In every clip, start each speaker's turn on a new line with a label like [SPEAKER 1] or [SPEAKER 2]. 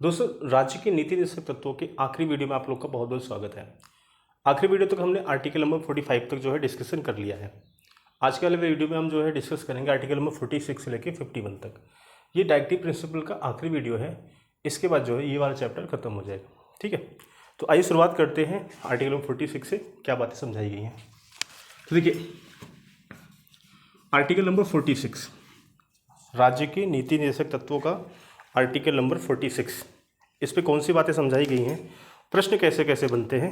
[SPEAKER 1] दोस्तों, राज्य के नीति निर्देशक तत्वों के आखिरी वीडियो में आप लोग का बहुत बहुत स्वागत है। आखिरी वीडियो तक हमने आर्टिकल नंबर 45 तक जो है डिस्कशन कर लिया है। आज के वाले वीडियो में हम जो है डिस्कस करेंगे आर्टिकल नंबर 46 से लेकर 51 तक। ये डायरेक्टिव प्रिंसिपल का आखिरी वीडियो है। इसके बाद जो है ये वाला चैप्टर खत्म हो जाएगा। ठीक है, तो आइए शुरुआत करते हैं आर्टिकल नंबर 46 से क्या बातें समझाई गई हैं। तो देखिए, आर्टिकल नंबर 46 राज्य के नीति निर्देशक तत्वों का आर्टिकल नंबर 46, इस पे कौन सी बातें समझाई गई हैं, प्रश्न कैसे कैसे बनते हैं,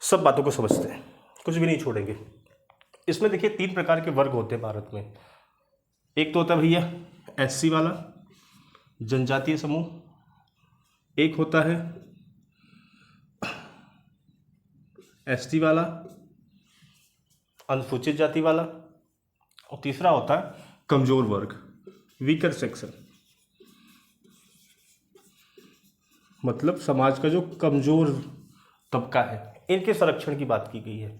[SPEAKER 1] सब बातों को समझते हैं, कुछ भी नहीं छोड़ेंगे। इसमें देखिए 3 प्रकार के वर्ग होते हैं भारत में। एक तो होता है भैया एससी वाला, जनजातीय समूह। एक होता है एसटी वाला, अनुसूचित जाति वाला। और तीसरा होता है कमजोर वर्ग, वीकर सेक्शन, मतलब समाज का जो कमजोर तबका है, इनके संरक्षण की बात की गई है।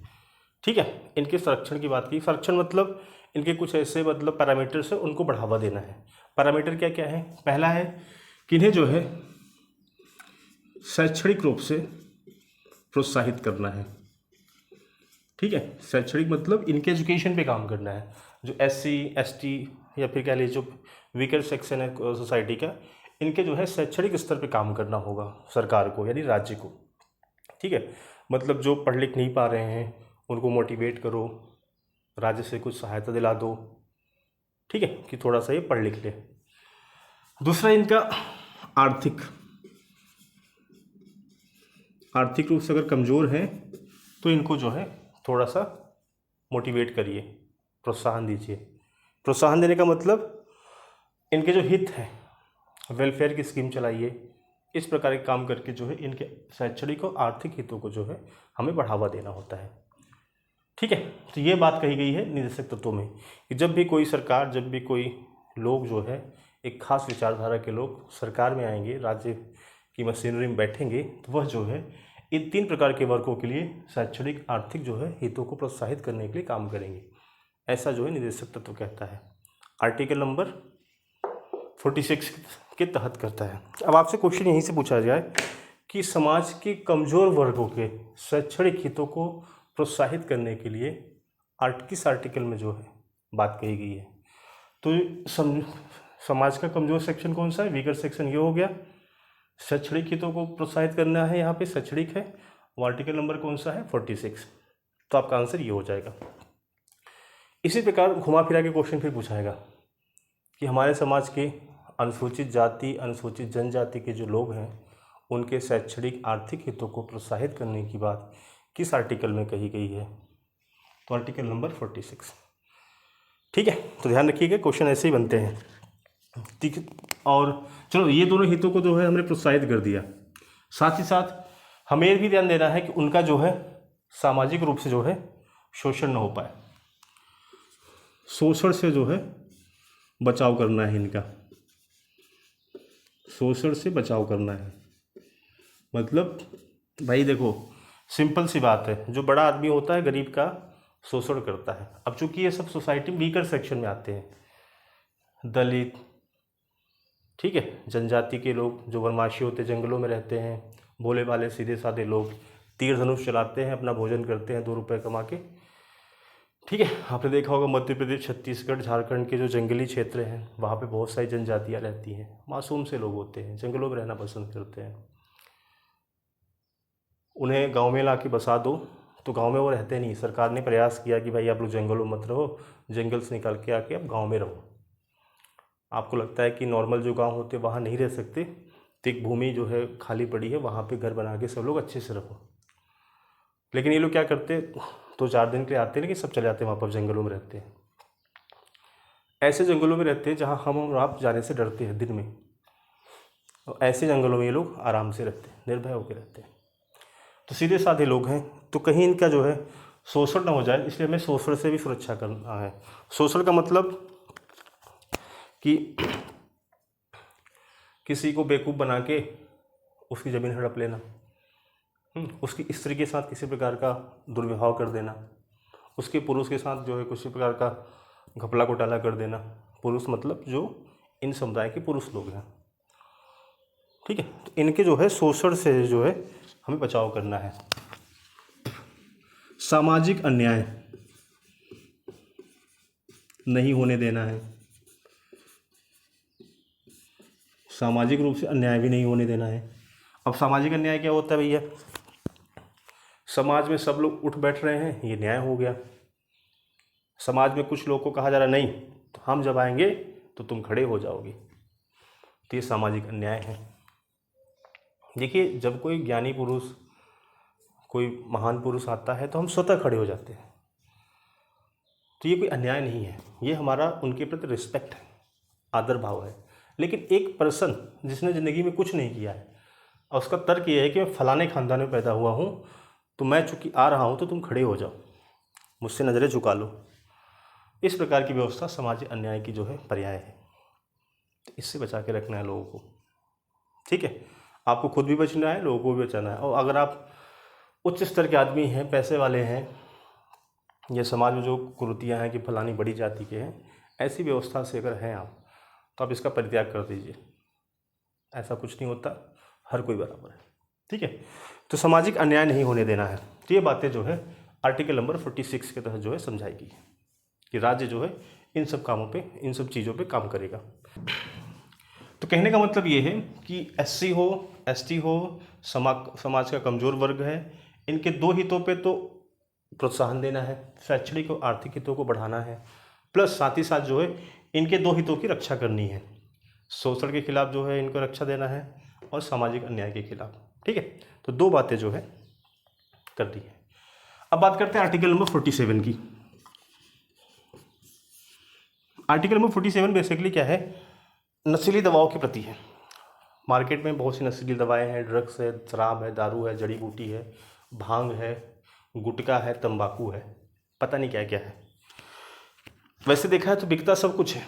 [SPEAKER 1] ठीक है, इनके संरक्षण की बात की। संरक्षण मतलब इनके कुछ ऐसे मतलब पैरामीटर्स है, उनको बढ़ावा देना है। पैरामीटर क्या क्या है? पहला है कि इन्हें जो है शैक्षणिक रूप से प्रोत्साहित करना है। ठीक है, शैक्षणिक मतलब इनके एजुकेशन पे काम करना है। जो एससी एसटी या फिर कह लीजिए जो वीकर सेक्शन है सोसाइटी का, इनके जो है शैक्षणिक स्तर पे काम करना होगा सरकार को, यानी राज्य को। ठीक है, मतलब जो पढ़ लिख नहीं पा रहे हैं उनको मोटिवेट करो, राज्य से कुछ सहायता दिला दो। ठीक है, कि थोड़ा सा ये पढ़ लिख ले। दूसरा इनका आर्थिक रूप से अगर कमज़ोर हैं तो इनको जो है थोड़ा सा मोटिवेट करिए, प्रोत्साहन दीजिए। प्रोत्साहन देने का मतलब इनके जो हित हैं, वेलफेयर की स्कीम चलाइए। इस प्रकार के काम करके जो है इनके शैक्षणिक और आर्थिक हितों को जो है हमें बढ़ावा देना होता है। ठीक है, तो ये बात कही गई है निर्देशक तत्वों में कि जब भी कोई सरकार, जब भी कोई लोग जो है एक खास विचारधारा के लोग सरकार में आएंगे, राज्य की मशीनरी में बैठेंगे, तो वह जो है इन 3 प्रकार के वर्गों के लिए शैक्षणिक आर्थिक जो है हितों को प्रोत्साहित करने के लिए काम करेंगे। ऐसा जो है निर्देशक तत्व कहता है, आर्टिकल नंबर 46 के तहत करता है। अब आपसे क्वेश्चन यहीं से पूछा जाए कि समाज के कमज़ोर वर्गों के शैक्षणिक हितों को प्रोत्साहित करने के लिए किस आर्टिकल में जो है बात कही गई है। तो समाज का कमज़ोर सेक्शन कौन सा है? वीकर सेक्शन ये हो गया। शैक्षणिक हितों को प्रोत्साहित करना है, यहाँ पे शैक्षणिक है। वो आर्टिकल नंबर कौन सा है? 46। तो आपका आंसर ये हो जाएगा। इसी प्रकार घुमा फिरा के क्वेश्चन फिर पूछाएगा कि हमारे समाज के अनुसूचित जाति, अनुसूचित जनजाति के जो लोग हैं उनके शैक्षणिक आर्थिक हितों को प्रोत्साहित करने की बात किस आर्टिकल में कही गई है? तो आर्टिकल नंबर 46। ठीक है, तो ध्यान रखिएगा, क्वेश्चन ऐसे ही बनते हैं। ठीक है, और चलो ये दोनों हितों को जो है हमने प्रोत्साहित कर दिया। साथ ही साथ हमें ये भी ध्यान देना है कि उनका जो है सामाजिक रूप से जो है शोषण न हो पाए। शोषण से जो है बचाव करना है इनका, शोषण से बचाव करना है। मतलब भाई देखो, सिंपल सी बात है, जो बड़ा आदमी होता है गरीब का शोषण करता है। अब चूंकि ये सब सोसाइटी वीकर सेक्शन में आते हैं, दलित, ठीक है, जनजाति के लोग जो वनवासी होते हैं, जंगलों में रहते हैं, भोले भाले सीधे साधे लोग, तीर धनुष चलाते हैं, अपना भोजन करते हैं 2 रुपये कमा के। ठीक है, आपने देखा होगा मध्य प्रदेश, छत्तीसगढ़, झारखंड के जो जंगली क्षेत्र हैं वहाँ पे बहुत सारी जनजातियाँ रहती हैं। मासूम से लोग होते हैं, जंगलों में रहना पसंद करते हैं। उन्हें गांव में ला के बसा दो तो गांव में वो रहते नहीं। सरकार ने प्रयास किया कि भाई आप लोग जंगलों मत रहो, जंगल से निकल के आके आप गाँव में रहो। आपको लगता है कि नॉर्मल जो गांव होते वहाँ नहीं रह सकते, तो एक भूमि जो है खाली पड़ी है, वहाँ पे घर बना के सब लोग अच्छे से रहो। लेकिन ये लोग क्या करते, 2-4 दिन के लिए आते, लेकिन सब चले जाते हैं वहाँ पर, जंगलों में रहते हैं। ऐसे जंगलों में रहते हैं जहाँ हम और आप जाने से डरते हैं दिन में, और ऐसे जंगलों में ये लोग आराम से रहते हैं, निर्भय होकर रहते हैं। तो सीधे साधे लोग हैं, तो कहीं इनका जो है शोषण ना हो जाए, इसलिए हमें शोषण से भी सुरक्षा करना है। शोषण का मतलब कि किसी को बेवकूफ़ बना के उसकी ज़मीन हड़प लेना, उसकी स्त्री के साथ किसी प्रकार का दुर्व्यवहार कर देना, उसके पुरुष के साथ जो है किसी प्रकार का घपला घोटाला कर देना। पुरुष मतलब जो इन समुदाय के पुरुष लोग हैं, ठीक है। तो इनके जो है शोषण से जो है हमें बचाव करना है। सामाजिक अन्याय नहीं होने देना है, सामाजिक रूप से अन्याय भी नहीं होने देना है। अब सामाजिक अन्याय क्या होता है भैया? समाज में सब लोग उठ बैठ रहे हैं, ये न्याय हो गया। समाज में कुछ लोग को कहा जा रहा नहीं, तो हम जब आएंगे तो तुम खड़े हो जाओगे, तो ये सामाजिक अन्याय है। देखिए, जब कोई ज्ञानी पुरुष, कोई महान पुरुष आता है तो हम स्वतः खड़े हो जाते हैं, तो ये कोई अन्याय नहीं है, ये हमारा उनके प्रति रिस्पेक्ट है, आदर भाव है। लेकिन एक पर्सन जिसने ज़िंदगी में कुछ नहीं किया है और उसका तर्क ये है कि मैं फलाने खानदान में पैदा हुआ हूँ, तो मैं चूँकि आ रहा हूँ तो तुम खड़े हो जाओ, मुझसे नज़रें झुका लो, इस प्रकार की व्यवस्था सामाजिक अन्याय की जो है पर्याय है। तो इससे बचा के रखना है लोगों को, ठीक है। आपको खुद भी बचना है, लोगों को भी बचाना है। और अगर आप उच्च स्तर के आदमी हैं, पैसे वाले हैं, या समाज में जो कुरीतियाँ हैं कि फलानी बड़ी जाति के हैं, ऐसी व्यवस्था से अगर हैं आप, तो आप इसका परित्याग कर दीजिए। ऐसा कुछ नहीं होता, हर कोई बराबर है, ठीक है। तो सामाजिक अन्याय नहीं होने देना है। तो ये बातें जो है आर्टिकल नंबर 46 के तहत जो है समझाई गई है कि राज्य जो है इन सब कामों पे, इन सब चीज़ों पे काम करेगा। तो कहने का मतलब ये है कि एससी हो, एसटी हो, समाज का कमज़ोर वर्ग है, इनके दो हितों पे तो प्रोत्साहन देना है, शैक्षणिक और आर्थिक हितों को बढ़ाना है, प्लस साथ ही साथ जो है इनके दो हितों की रक्षा करनी है। शोषण के खिलाफ जो है इनको रक्षा देना है और सामाजिक अन्याय के खिलाफ, ठीक है। तो दो बातें जो है कर दी है। अब बात करते हैं आर्टिकल नंबर 47 की। आर्टिकल नंबर 47 बेसिकली क्या है? नशीली दवाओं के प्रति है। मार्केट में बहुत सी नशीली दवाएं हैं, ड्रग्स है, शराब है, दारू है, जड़ी बूटी है, भांग है, गुटखा है, तंबाकू है, पता नहीं क्या क्या है। वैसे देखा है तो बिकता सब कुछ है,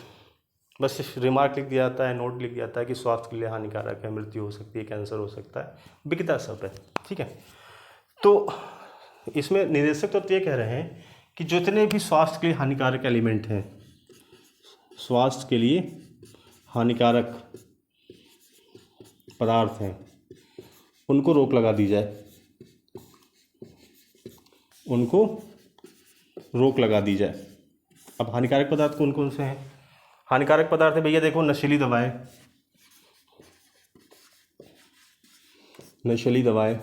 [SPEAKER 1] बस सिर्फ रिमार्क लिख दिया जाता है, नोट लिख दिया जाता है कि स्वास्थ्य के लिए हानिकारक है, मृत्यु हो सकती है, कैंसर हो सकता है, बिकता सब है, ठीक है। तो इसमें निदेशक तो ये कह रहे हैं कि जितने भी स्वास्थ्य के लिए हानिकारक एलिमेंट हैं, स्वास्थ्य के लिए हानिकारक पदार्थ हैं, उनको रोक लगा दी जाए, उनको रोक लगा दी जाए। अब हानिकारक पदार्थ कौन कौन से हैं? हानिकारक पदार्थ है भैया, देखो, नशीली दवाएं, नशीली दवाएं,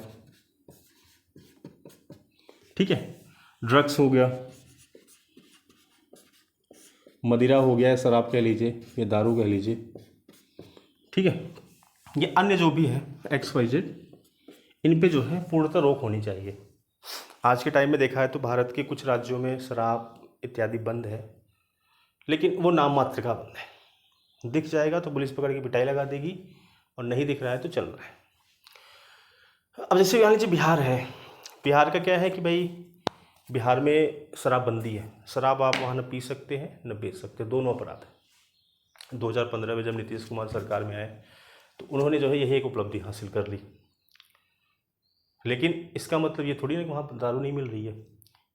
[SPEAKER 1] ठीक है, ड्रग्स हो गया, मदिरा हो गया, शराब कह लीजिए या दारू कह लीजिए, ठीक है। ये अन्य जो भी है XYZ, इन पे जो है पूर्णतः रोक होनी चाहिए। आज के टाइम में देखा है तो भारत के कुछ राज्यों में शराब इत्यादि बंद है, लेकिन वो नाम मात्र का बंद है। दिख जाएगा तो पुलिस पकड़ के पिटाई लगा देगी, और नहीं दिख रहा है तो चल रहा है। अब जैसे मान लीजिए बिहार है, बिहार का क्या है कि भाई बिहार में शराबबंदी है, शराब आप वहाँ न पी सकते हैं न बेच सकते, दोनों अपराध है। 2015 में जब नीतीश कुमार सरकार में आए तो उन्होंने जो है यही एक उपलब्धि हासिल कर ली। लेकिन इसका मतलब ये थोड़ी ना कि वहाँ पर दारू नहीं मिल रही है,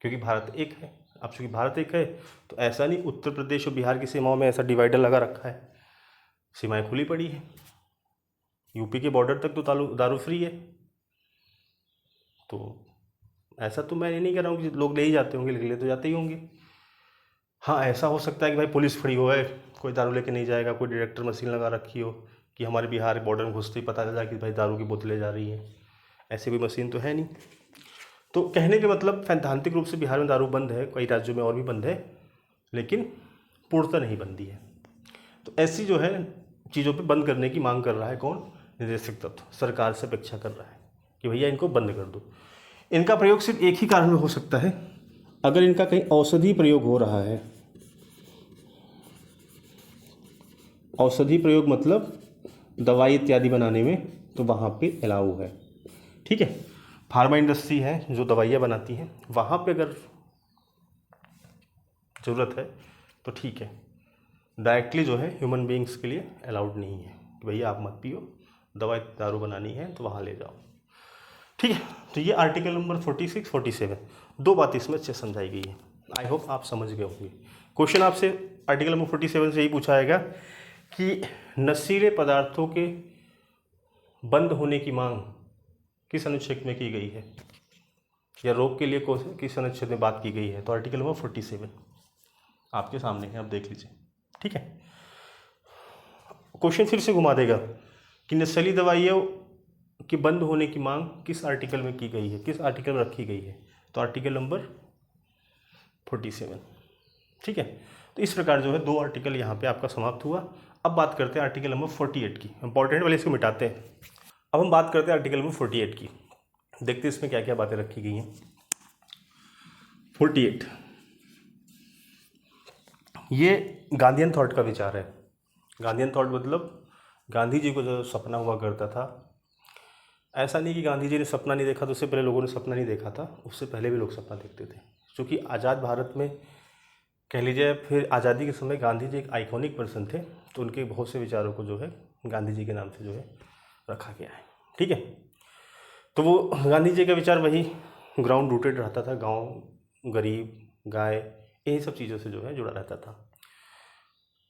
[SPEAKER 1] क्योंकि भारत एक है। अब चूँकि भारत एक है तो ऐसा नहीं उत्तर प्रदेश और बिहार की सीमाओं में ऐसा डिवाइडर लगा रखा है, सीमाएं खुली पड़ी है। यूपी के बॉर्डर तक तो दारू फ्री है। तो ऐसा तो मैं नहीं कह रहा हूँ कि लोग ले ही जाते होंगे, ले तो जाते ही होंगे। हाँ, ऐसा हो सकता है कि भाई पुलिस फ्री हो है, कोई दारू लेके नहीं जाएगा, कोई डिटेक्टर मशीन लगा रखी हो कि हमारे बिहार बॉर्डर में घुसते ही पता चल जाए कि भाई दारू की बोतलें जा रही हैं। ऐसी कोई मशीन तो है नहीं। तो कहने के मतलब सैद्धांतिक रूप से बिहार में दारू बंद है, कई राज्यों में और भी बंद है, लेकिन पूर्णतः नहीं बंदी है। तो ऐसी जो है चीज़ों पे बंद करने की मांग कर रहा है कौन? निदेशक तत्व सरकार से अपेक्षा कर रहा है कि भैया इनको बंद कर दो। इनका प्रयोग सिर्फ एक ही कारण में हो सकता है, अगर इनका कहीं औषधि प्रयोग हो रहा है। औषधि प्रयोग मतलब दवाई इत्यादि बनाने में, तो वहाँ पे अलाउ है, ठीक है। फार्मा इंडस्ट्री है जो दवाइयाँ बनाती हैं, वहाँ पे अगर ज़रूरत है तो ठीक है। डायरेक्टली जो है ह्यूमन बींग्स के लिए अलाउड नहीं है कि भैया आप मत पियो, दवाई दारू बनानी है तो वहाँ ले जाओ, ठीक है। तो ये आर्टिकल नंबर 46, 47 दो बात इसमें अच्छे समझाई गई है। आई होप आप समझ गए होंगे। क्वेश्चन आपसे आर्टिकल नंबर 47 से यही पूछा जाएगा कि नशीले पदार्थों के बंद होने की मांग किस अनुच्छेद में की गई है, या रोग के लिए किस अनुच्छेद में बात की गई है? तो आर्टिकल नंबर 47 आपके सामने है, आप देख लीजिए। ठीक है, क्वेश्चन फिर से घुमा देगा कि नशीली दवाइयों कि बंद होने की मांग किस आर्टिकल में की गई है, किस आर्टिकल में रखी गई है? तो आर्टिकल नंबर 47। ठीक है, तो इस प्रकार जो है 2 आर्टिकल यहाँ पे आपका समाप्त हुआ। अब बात करते हैं आर्टिकल नंबर 48 की। इंपॉर्टेंट वाले इसको मिटाते हैं। अब हम बात करते हैं आर्टिकल नंबर 48 की। देखते हैं इसमें क्या क्या बातें रखी गई हैं। 48 ये गांधीयन थॉट का विचार है। गांधीयन थॉट मतलब गांधी जी को जो सपना हुआ करता था, ऐसा नहीं कि गांधी जी ने सपना नहीं देखा तो उससे पहले लोगों ने सपना नहीं देखा था, उससे पहले भी लोग सपना देखते थे। क्योंकि आज़ाद भारत में कह लीजिए, फिर आज़ादी के समय गांधी जी एक आइकॉनिक पर्सन थे, तो उनके बहुत से विचारों को जो है गांधी जी के नाम से जो है रखा गया है। ठीक है, तो वो गांधी जी का विचार वही ग्राउंड रूटेड रहता था, गांव, गरीब, गाय, यही सब चीज़ों से जो है जुड़ा रहता था।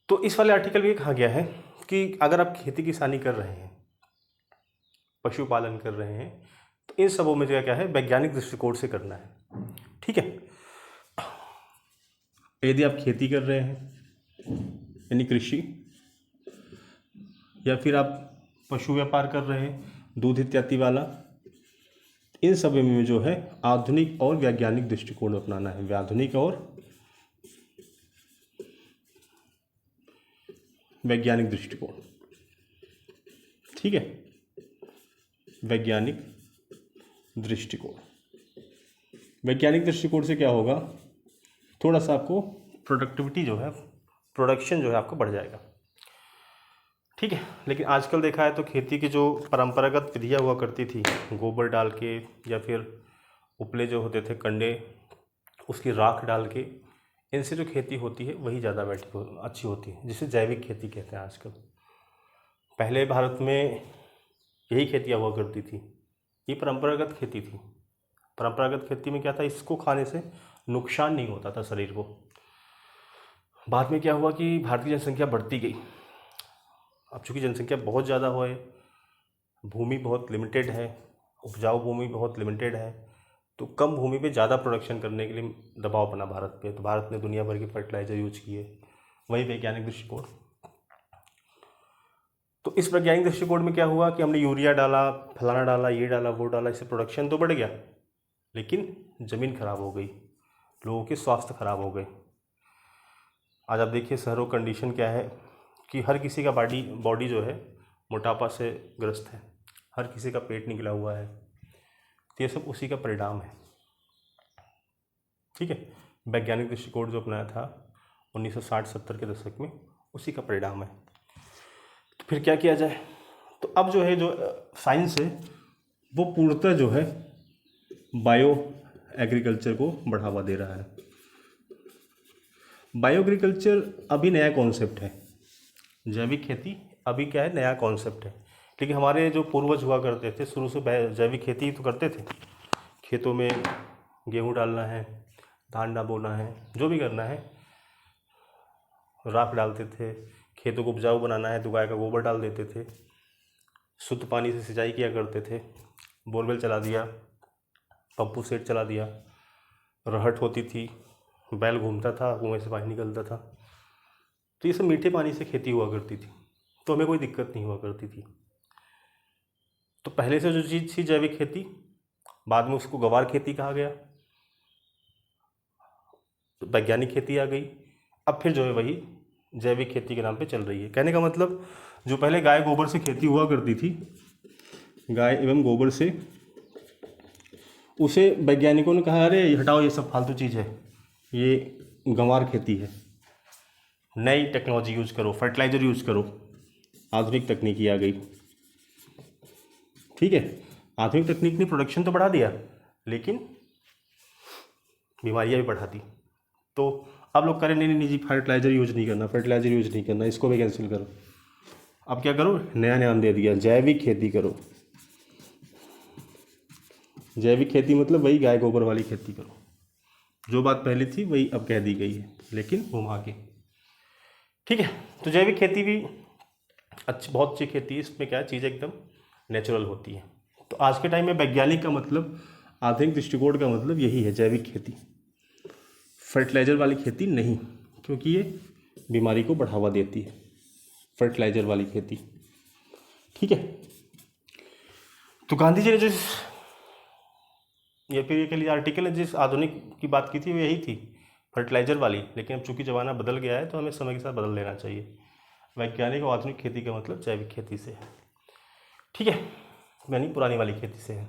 [SPEAKER 1] तो इस वाले आर्टिकल में ये कहा गया है कि अगर आप खेती किसानी कर रहे हैं, पशुपालन कर रहे हैं, तो इन सबों में जो क्या है वैज्ञानिक दृष्टिकोण से करना है। ठीक है, यदि आप खेती कर रहे हैं यानी कृषि, या फिर आप पशु व्यापार कर रहे हैं, दूध इत्यादि वाला, इन सब में जो है आधुनिक और वैज्ञानिक दृष्टिकोण अपनाना है। आधुनिक और वैज्ञानिक दृष्टिकोण। ठीक है, वैज्ञानिक दृष्टिकोण। वैज्ञानिक दृष्टिकोण से क्या होगा, थोड़ा सा आपको प्रोडक्टिविटी जो है, प्रोडक्शन जो है आपको बढ़ जाएगा। ठीक है, लेकिन आजकल देखा है तो खेती की जो परंपरागत विधियाँ हुआ करती थी, गोबर डाल के या फिर उपले जो होते थे कंडे, उसकी राख डाल के, इनसे जो खेती होती है वही ज़्यादा अच्छी होती है, जिसे जैविक खेती कहते हैं आजकल। पहले भारत में यही खेतियाँ हुआ करती थी, ये परंपरागत खेती थी। परंपरागत खेती में क्या था, इसको खाने से नुकसान नहीं होता था शरीर को। बाद में क्या हुआ कि भारत की जनसंख्या बढ़ती गई। अब चूँकि जनसंख्या बहुत ज़्यादा हो है, भूमि बहुत लिमिटेड है, उपजाऊ भूमि बहुत लिमिटेड है, तो कम भूमि पे ज़्यादा प्रोडक्शन करने के लिए दबाव बना भारत पे। तो भारत ने दुनिया भर के फर्टिलाइजर यूज किए, वही वैज्ञानिक दृष्टिकोण। तो इस वैज्ञानिक दृष्टिकोण में क्या हुआ कि हमने यूरिया डाला, फलाना डाला, ये डाला, वो डाला, इससे प्रोडक्शन तो बढ़ गया, लेकिन ज़मीन खराब हो गई, लोगों के स्वास्थ्य खराब हो गए। आज आप देखिए शहरों कंडीशन क्या है कि हर किसी का बॉडी जो है मोटापा से ग्रस्त है, हर किसी का पेट निकला हुआ है। तो ये सब उसी का परिणाम है। ठीक है, वैज्ञानिक दृष्टिकोण जो अपनाया था 1960-70 के दशक में, उसी का परिणाम है। तो फिर क्या किया जाए, तो अब जो है जो साइंस है वो पूर्णतः जो है बायो एग्रीकल्चर को बढ़ावा दे रहा है। बायो एग्रीकल्चर अभी नया कॉन्सेप्ट है, जैविक खेती अभी क्या है, नया कॉन्सेप्ट है। लेकिन हमारे जो पूर्वज हुआ करते थे शुरू से जैविक खेती तो करते थे। खेतों में गेहूँ डालना है, धान बोना है, जो भी करना है, राख डालते थे। खेतों को उपजाऊ बनाना है तो गाय का गोबर डाल देते थे। शुद्ध पानी से सिंचाई किया करते थे, बोरवेल चला दिया, पंपू सेट चला दिया, रहट होती थी, बैल घूमता था, कुएं से पानी निकलता था। तो ये सब मीठे पानी से खेती हुआ करती थी, तो हमें कोई दिक्कत नहीं हुआ करती थी। तो पहले से जो चीज़ थी जैविक खेती, बाद में उसको गवार खेती कहा गया, तो वैज्ञानिक खेती आ गई। अब फिर जो है वही जैविक खेती के नाम पे चल रही है। कहने का मतलब जो पहले गाय गोबर से खेती हुआ करती थी, गाय एवं गोबर से, उसे वैज्ञानिकों ने कहा अरे हटाओ, ये सब फालतू चीज़ है, ये गंवार खेती है, नई टेक्नोलॉजी यूज करो, फर्टिलाइज़र यूज करो, आधुनिक तकनीकी आ गई। ठीक है, आधुनिक तकनीक ने प्रोडक्शन तो बढ़ा दिया, लेकिन बीमारियाँ भी बढ़ा दी। तो अब लोग करें नहीं नहीं जी, फर्टिलाइज़र यूज नहीं करना, फर्टिलाइज़र यूज नहीं करना, इसको भी कैंसिल करो। अब क्या करो, नया नाम दे दिया, जैविक खेती करो। जैविक खेती मतलब वही गाय गोबर वाली खेती करो। जो बात पहले थी वही अब कह दी गई है, लेकिन घुमा के। ठीक है, तो जैविक खेती भी बहुत अच्छी खेती है। इसमें क्या है, चीज़ें एकदम नेचुरल होती है। तो आज के टाइम में वैज्ञानिक का मतलब, आधुनिक दृष्टिकोण का मतलब यही है, जैविक खेती, फर्टिलाइज़र वाली खेती नहीं, क्योंकि ये बीमारी को बढ़ावा देती है फर्टिलाइज़र वाली खेती। ठीक है, तो गांधी जी ने जो ये फिर के लिए आर्टिकल है जिस आधुनिक की बात की थी वो यही थी, फर्टिलाइज़र वाली। लेकिन अब चूंकि ज़माना बदल गया है तो हमें समय के साथ बदल लेना चाहिए। वैज्ञानिक और आधुनिक खेती का मतलब जैविक खेती से है। ठीक है, यानी पुरानी वाली खेती से है।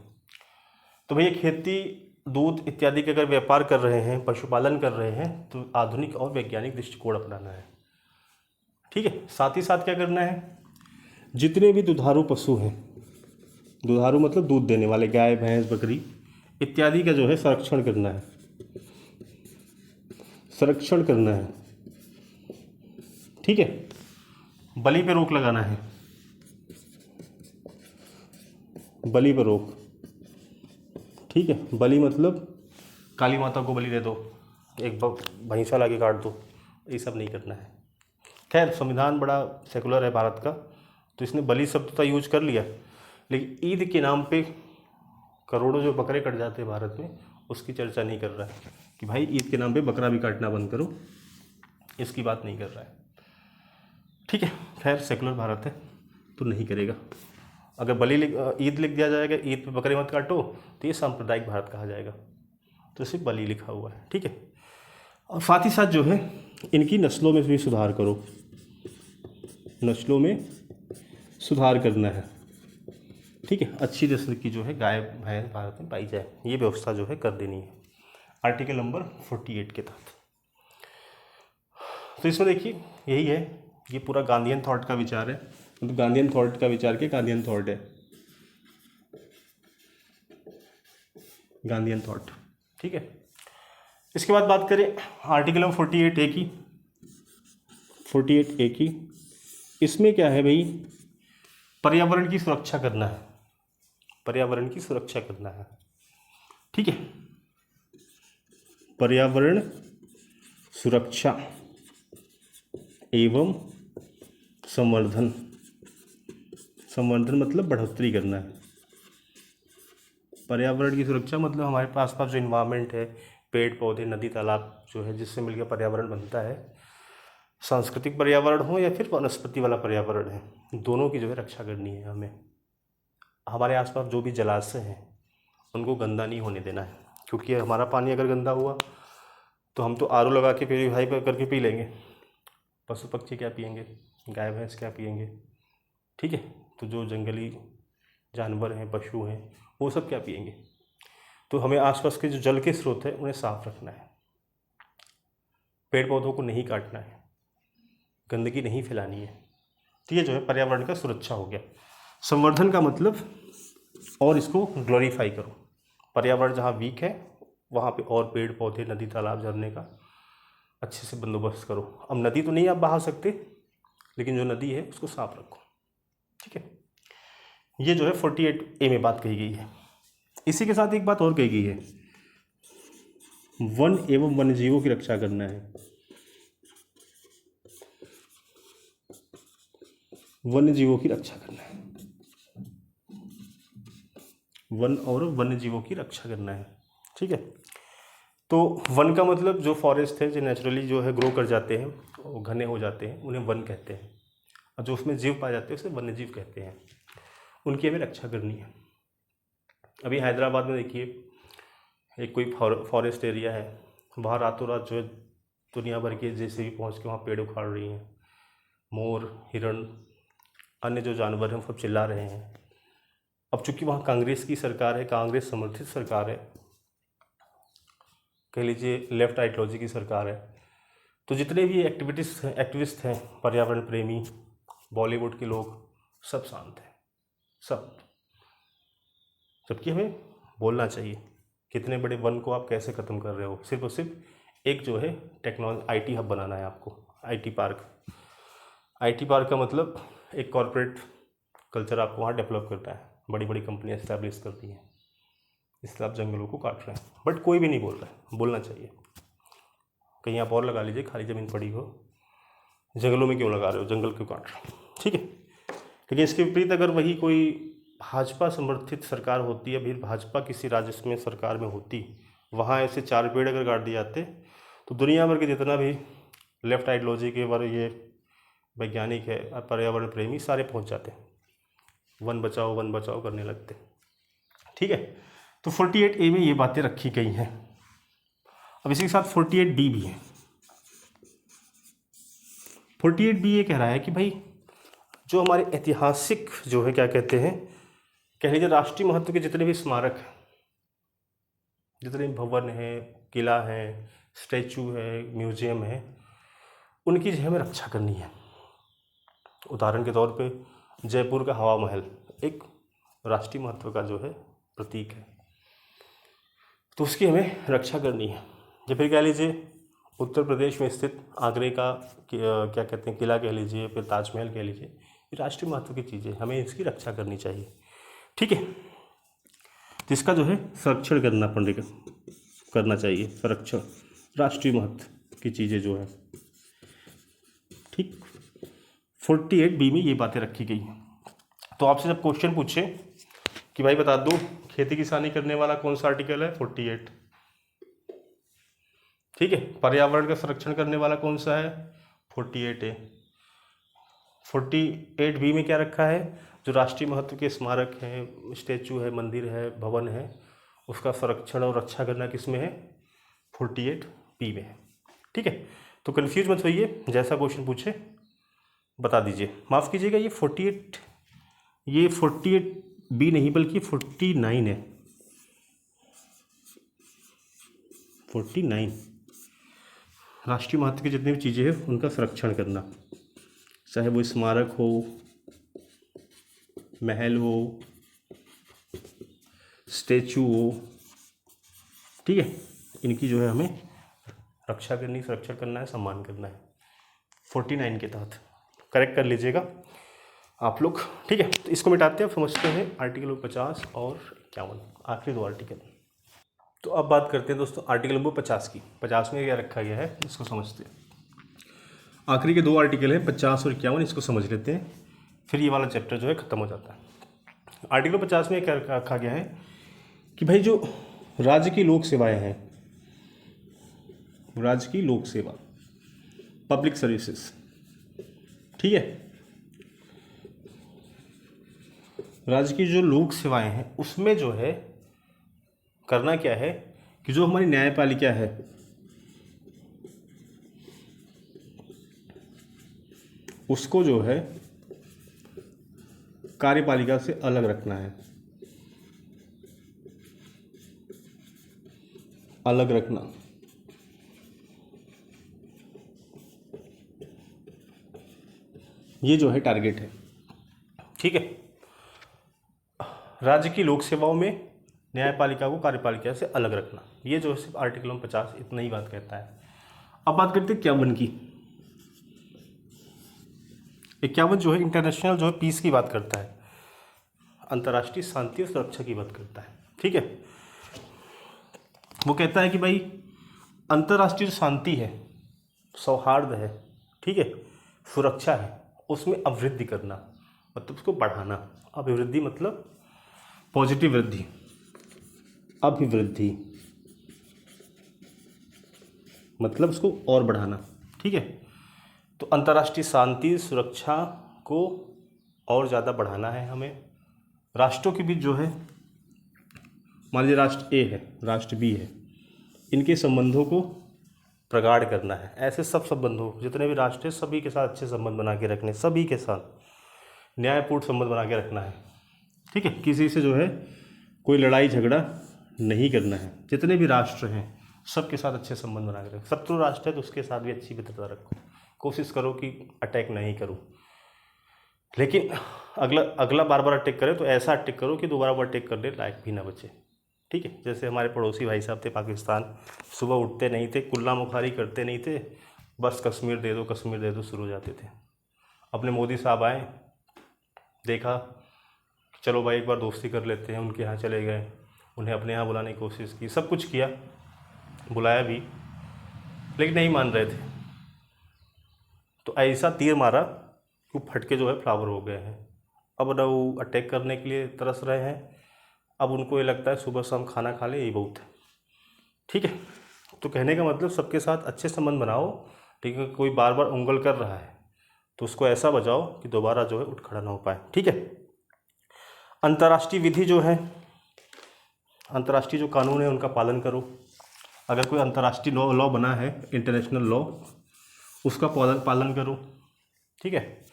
[SPEAKER 1] तो भैया खेती, दूध इत्यादि के अगर व्यापार कर रहे हैं, पशुपालन कर रहे हैं, तो आधुनिक और वैज्ञानिक दृष्टिकोण अपनाना है। ठीक है, साथ ही साथ क्या करना है, जितने भी दुधारू पशु हैं, दुधारू मतलब दूध देने वाले, गाय भैंस बकरी इत्यादि का जो है संरक्षण करना है, संरक्षण करना है। ठीक है, बलि पे रोक लगाना है, बलि पर रोक। ठीक है, बलि मतलब काली माता को बलि दे दो, एक भैंसा ला के काट दो, ये सब नहीं करना है। खैर, संविधान बड़ा सेकुलर है भारत का, तो इसने बलि शब्द तो यूज कर लिया, लेकिन ईद के नाम पे करोड़ों जो बकरे कट जाते हैं भारत में, उसकी चर्चा नहीं कर रहा है कि भाई ईद के नाम पे बकरा भी काटना बंद करो, इसकी बात नहीं कर रहा है। ठीक है, खैर सेकुलर भारत है तो नहीं करेगा। अगर ईद लिख दिया जाएगा, ईद पे बकरे मत काटो, तो ये सांप्रदायिक भारत कहा जाएगा, तो सिर्फ बलि लिखा हुआ है। ठीक है, और साथ ही साथ जो है इनकी नस्लों में भी सुधार करो, नस्लों में सुधार करना है। ठीक है, अच्छी नस्ल की जो है गाय भैंस भारत में पाई जाए, ये व्यवस्था जो है कर देनी है आर्टिकल नंबर 48 के तहत। तो इसमें देखिए यही है, ये पूरा गांधीयन थॉट का विचार है, मतलब गांधीयन थॉट का विचार के गांधीयन थॉट है, गांधीयन थॉट। ठीक है, इसके बाद बात करें आर्टिकल नंबर 48 ए की, 48 ए की। इसमें क्या है भाई, पर्यावरण की सुरक्षा करना है, पर्यावरण की सुरक्षा करना है। ठीक है, पर्यावरण सुरक्षा एवं संवर्धन, संवर्धन मतलब बढ़ोतरी करना है। पर्यावरण की सुरक्षा मतलब हमारे पास जो इन्वायरमेंट है, पेड़ पौधे नदी तालाब जो है, जिससे मिलकर पर्यावरण बनता है, सांस्कृतिक पर्यावरण हो या फिर वनस्पति वाला पर्यावरण है, दोनों की जो है रक्षा करनी है हमें। हमारे आसपास जो भी जलाशय हैं उनको गंदा नहीं होने देना है, क्योंकि हमारा पानी अगर गंदा हुआ तो हम तो आरओ लगा के प्यूरीफाई करके पी लेंगे, पशु पक्षी क्या पिएंगे, गाय भैंस क्या पिएंगे। ठीक है, तो जो जंगली जानवर हैं, पशु हैं, वो सब क्या पिएंगे। तो हमें आसपास के जो जल के स्रोत हैं उन्हें साफ रखना है, पेड़ पौधों को नहीं काटना है, गंदगी नहीं फैलानी है। तो ये जो है पर्यावरण का सुरक्षा हो गया। संवर्धन का मतलब और इसको ग्लोरीफाई करो, पर्यावरण जहाँ वीक है वहाँ पे और पेड़ पौधे नदी तालाब झरने का अच्छे से बंदोबस्त करो। अब नदी तो नहीं आप बहा सकते, लेकिन जो नदी है उसको साफ रखो। ठीक है, ये जो है 48A में बात कही गई है। इसी के साथ एक बात और कही गई है, वन एवं वन्यजीवों की रक्षा करना है, वन्यजीवों की रक्षा करना है, वन और वन्यजीवों की रक्षा करना है। ठीक है, तो वन का मतलब जो फॉरेस्ट है, जो नेचुरली जो है ग्रो कर जाते हैं, वो घने हो जाते हैं, उन्हें वन कहते हैं, और जो उसमें जीव पाए जाते हैं उसे वन्यजीव कहते हैं, उनकी हमें रक्षा करनी है। अभी हैदराबाद में देखिए एक कोई फॉरेस्ट एरिया है, वहाँ रातों रात जो है दुनिया भर के जैसे भी पहुँच के वहाँ पेड़ उखाड़ रही हैं, मोर हिरण अन्य जो जानवर हैं सब चिल्ला रहे हैं। अब चूंकि वहाँ कांग्रेस की सरकार है, कांग्रेस समर्थित सरकार है, कह लीजिए लेफ्ट आइडियोलॉजी की सरकार है, तो जितने भी एक्टिविस्ट हैं पर्यावरण प्रेमी, बॉलीवुड के लोग, सब शांत हैं, सब। जबकि हमें बोलना चाहिए कितने बड़े वन को आप कैसे ख़त्म कर रहे हो। सिर्फ और सिर्फ एक जो है टेक्नोलॉजी IT हब बनाना है आपको, IT पार्क। IT पार्क का मतलब एक कॉरपोरेट कल्चर आपको वहाँ डेवलप करना है, बड़ी बड़ी कंपनियाँ इस्टेब्लिश करती हैं, इसलिए आप जंगलों को काट रहे हैं। बट कोई भी नहीं बोल रहा है, बोलना चाहिए। कहीं आप और लगा लीजिए, खाली ज़मीन पड़ी हो, जंगलों में क्यों लगा रहे हो, जंगल क्यों काट रहे हो। ठीक है, लेकिन इसके विपरीत अगर वही कोई भाजपा समर्थित सरकार होती है, फिर भाजपा किसी राज्य में सरकार में होती, वहाँ ऐसे 4 पेड़ अगर काट दिए जाते तो दुनिया भर के जितना भी लेफ्ट आइडियोलॉजी के बारे ये वैज्ञानिक है, पर्यावरण प्रेमी, सारे पहुँच जाते, वन बचाओ करने लगते। ठीक है, तो 48A में ये बातें रखी गई हैं। अब इसी के साथ 48B भी है। 48B ये कह रहा है कि भाई जो हमारे ऐतिहासिक जो है क्या कहते हैं, कह लीजिए राष्ट्रीय महत्व के जितने भी स्मारक हैं, जितने भी भवन हैं, किला है, स्टैचू है, म्यूजियम है, उनकी जो है हमें रक्षा करनी है। उदाहरण के तौर पे जयपुर का हवा महल एक राष्ट्रीय महत्व का जो है प्रतीक है, तो उसकी हमें रक्षा करनी है। या फिर कह लीजिए उत्तर प्रदेश में स्थित आगरे का क्या कहते हैं किला कह लीजिए, फिर ताजमहल कह लीजिए, ये राष्ट्रीय महत्व की चीज़ें, हमें इसकी रक्षा करनी चाहिए। ठीक है, तो इसका जो है संरक्षण करना चाहिए, संरक्षण राष्ट्रीय महत्व की चीज़ें जो है। ठीक, 48B में ये बातें रखी गई हैं। तो आपसे जब क्वेश्चन पूछे कि भाई बता दो खेती किसानी करने वाला कौन सा आर्टिकल है, 48। ठीक है, पर्यावरण का संरक्षण करने वाला कौन सा है, 48A। 48B में क्या रखा है, जो राष्ट्रीय महत्व के स्मारक हैं, स्टैचू है, मंदिर है, भवन है, उसका संरक्षण और रक्षा करना किस में है, 48B में है। ठीक है, तो कन्फ्यूज मत होइए, जैसा क्वेश्चन पूछे बता दीजिए। माफ़ कीजिएगा, ये 48B नहीं बल्कि 49 है। 49 राष्ट्रीय महत्व की जितनी भी चीज़ें हैं उनका संरक्षण करना, चाहे वो स्मारक हो, महल हो, स्टैचू हो। ठीक है, इनकी जो है हमें रक्षा करनी, संरक्षण करना है, सम्मान करना है 49 के तहत। करेक्ट कर लीजिएगा आप लोग। ठीक है, तो इसको मिटाते हैं, समझते हैं आर्टिकल नंबर 50 और 51, आखिरी 2 आर्टिकल। तो अब बात करते हैं दोस्तों आर्टिकल नंबर 50 की। 50 में क्या रखा गया है इसको समझते हैं। आखिरी के 2 आर्टिकल हैं 50 और 51, इसको समझ लेते हैं, फिर ये वाला चैप्टर जो है ख़त्म हो जाता है। आर्टिकल 50 में क्या रखा गया है कि भाई जो राज्य की लोक सेवाएँ हैं, राज्य की लोक सेवा, पब्लिक सर्विसेज, ठीक है, राज्य की जो लोक सेवाएं हैं उसमें जो है करना क्या है कि जो हमारी न्यायपालिका है उसको जो है कार्यपालिका से अलग रखना है, अलग रखना। ये जो है टारगेट है। ठीक है, राज्य की लोक सेवाओं में न्यायपालिका को कार्यपालिका से अलग रखना, ये जो है सिर्फ आर्टिकल नंबर 50 इतना ही बात कहता है। अब बात करते हैं 51 की। 51 जो है इंटरनेशनल जो है पीस की बात करता है, अंतर्राष्ट्रीय शांति और सुरक्षा की बात करता है। ठीक है, वो कहता है कि भाई अंतर्राष्ट्रीय शांति है, सौहार्द है, ठीक है, सुरक्षा है, उसमें अभिवृद्धि करना, मतलब उसको बढ़ाना। अभिवृद्धि मतलब पॉजिटिव वृद्धि, अभिवृद्धि मतलब उसको और बढ़ाना। ठीक है, तो अंतर्राष्ट्रीय शांति सुरक्षा को और ज़्यादा बढ़ाना है हमें। राष्ट्रों के बीच जो है, मान लीजिए राष्ट्र ए है, राष्ट्र बी है, इनके संबंधों को प्रगाढ़ करना है। ऐसे सब संबंधों, जितने भी राष्ट्र हैं सभी के साथ अच्छे संबंध बना के रखने, सभी के साथ न्यायपूर्ण संबंध बना के रखना है। ठीक है, किसी से जो है कोई लड़ाई झगड़ा नहीं करना है। जितने भी राष्ट्र हैं सबके साथ अच्छे संबंध बना के रखो। शत्रु राष्ट्र है तो उसके साथ भी अच्छी मित्रता रखो, कोशिश करो कि अटैक नहीं करो, लेकिन अगला बार बार अटैक करे तो ऐसा अटैक करो कि दोबारा वो अटैक करने लायक भी ना बचे। ठीक है, जैसे हमारे पड़ोसी भाई साहब थे पाकिस्तान, सुबह उठते नहीं थे, कुल्ला मुखारी करते नहीं थे, बस कश्मीर दे दो शुरू हो जाते थे। अपने मोदी साहब आए, देखा चलो भाई एक बार दोस्ती कर लेते हैं, उनके यहाँ चले गए, उन्हें अपने यहाँ बुलाने की कोशिश की, सब कुछ किया, बुलाया भी, लेकिन नहीं मान रहे थे। तो ऐसा तीर मारा कि फटके जो है फ्लावर हो गए हैं। अब ना वो अटैक करने के लिए तरस रहे हैं। अब उनको ये लगता है सुबह शाम खाना खा ले यही बहुत है। ठीक है, तो कहने का मतलब सबके साथ अच्छे संबंध बनाओ। ठीक है, कोई बार बार उंगल कर रहा है तो उसको ऐसा बजाओ कि दोबारा जो है उठ खड़ा ना हो पाए। ठीक है, अंतर्राष्ट्रीय विधि जो है, अंतर्राष्ट्रीय जो कानून है उनका पालन करो। अगर कोई अंतर्राष्ट्रीय लॉ बना है, इंटरनेशनल लॉ, उसका पालन करो। ठीक है,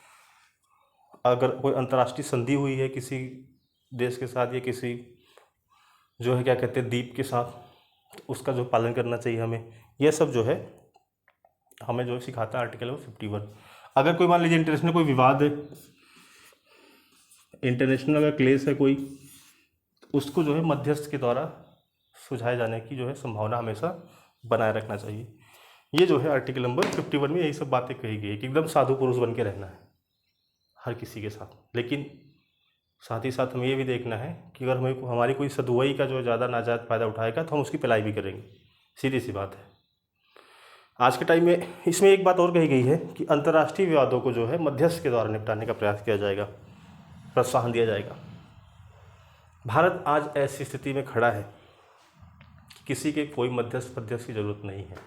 [SPEAKER 1] अगर कोई अंतर्राष्ट्रीय संधि हुई है किसी देश के साथ या किसी जो है क्या कहते हैं द्वीप के साथ, तो उसका जो पालन करना चाहिए हमें। यह सब जो है हमें जो सिखाता है आर्टिकल 51। अगर कोई मान लीजिए इंटरनेशनल कोई विवाद है, इंटरनेशनल अगर क्लेश है कोई, उसको जो है मध्यस्थ के द्वारा सुलझाए जाने की जो है संभावना हमेशा बनाए रखना चाहिए। ये जो है आर्टिकल नंबर 51 में यही सब बातें कही गई कि एकदम साधु पुरुष बन के रहना है हर किसी के साथ। लेकिन साथ ही साथ हमें ये भी देखना है कि अगर हमें हमारी कोई सदुवई का जो ज़्यादा नाजायज़ फ़ायदा उठाएगा तो हम उसकी पिलाई भी करेंगे। सीधी सी बात है। आज के टाइम में इसमें एक बात और कही गई है कि अंतर्राष्ट्रीय विवादों को जो है मध्यस्थ के द्वारा निपटाने का प्रयास किया जाएगा, प्रोत्साहन दिया जाएगा। भारत आज ऐसी स्थिति में खड़ा है कि किसी के कोई मध्यस्थ की ज़रूरत नहीं है।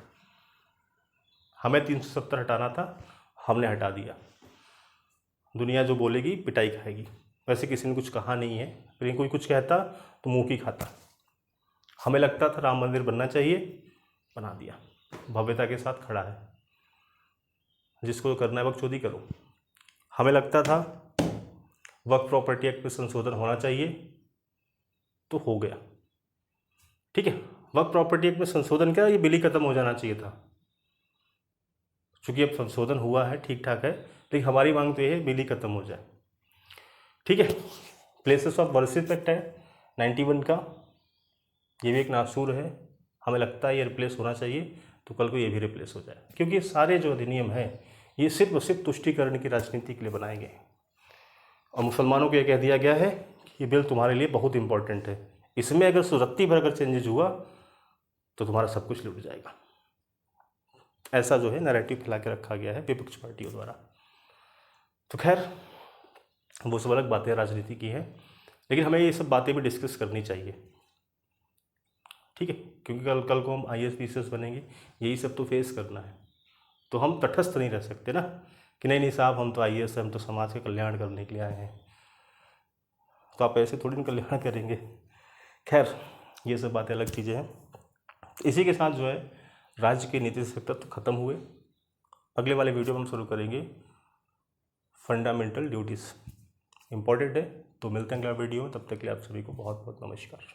[SPEAKER 1] हमें 370 हटाना था, हमने हटा दिया। दुनिया जो बोलेगी पिटाई खाएगी। वैसे किसी ने कुछ कहा नहीं है, लेकिन कोई कुछ कहता तो मुँह की खाता। हमें लगता था राम मंदिर बनना चाहिए, बना दिया, भव्यता के साथ खड़ा है। जिसको करना है वक्त चोरी करो। हमें लगता था वक्फ प्रॉपर्टी एक्ट में संशोधन होना चाहिए, तो हो गया। ठीक है, वक्फ प्रॉपर्टी एक्ट में संशोधन क्या, ये बिल ही खत्म हो जाना चाहिए था। चूँकि अब संशोधन हुआ है, ठीक ठाक है, लेकिन हमारी मांग तो ये है बिल ही खत्म हो जाए। ठीक है, प्लेसेस ऑफ वर्शिप एक्ट है 91 का, ये भी एक नासूर है। हमें लगता है ये रिप्लेस होना चाहिए, तो कल को ये भी रिप्लेस हो जाए, क्योंकि ये सारे जो अधिनियम हैं ये सिर्फ और सिर्फ तुष्टीकरण की राजनीति के लिए बनाए गए हैं। और मुसलमानों को यह कह दिया गया है कि ये बिल तुम्हारे लिए बहुत इंपॉर्टेंट है, इसमें अगर रत्ती भर अगर चेंजेज हुआ तो तुम्हारा सब कुछ लुट जाएगा। ऐसा जो है नैरेटिव फैला के रखा गया है विपक्ष पार्टियों द्वारा। तो खैर वो सब अलग बातें राजनीति की हैं, लेकिन हमें ये सब बातें भी डिस्कस करनी चाहिए। ठीक है, क्योंकि कल को हम IAS PCS बनेंगे, यही सब तो फेस करना है। तो हम तटस्थ नहीं रह सकते ना कि नहीं साहब हम तो IAS हम तो समाज का कल्याण करने के लिए आए हैं, तो आप ऐसे थोड़ी ना कल्याण करेंगे। खैर ये सब बातें अलग चीज़ें हैं। इसी के साथ जो है राज्य के नीति सेक्टर तो ख़त्म हुए। अगले वाले वीडियो में हम शुरू करेंगे फंडामेंटल ड्यूटीज़, इम्पॉर्टेंट है। तो मिलते हैं अगला वीडियो में, तब तक के लिए आप सभी को बहुत बहुत नमस्कार।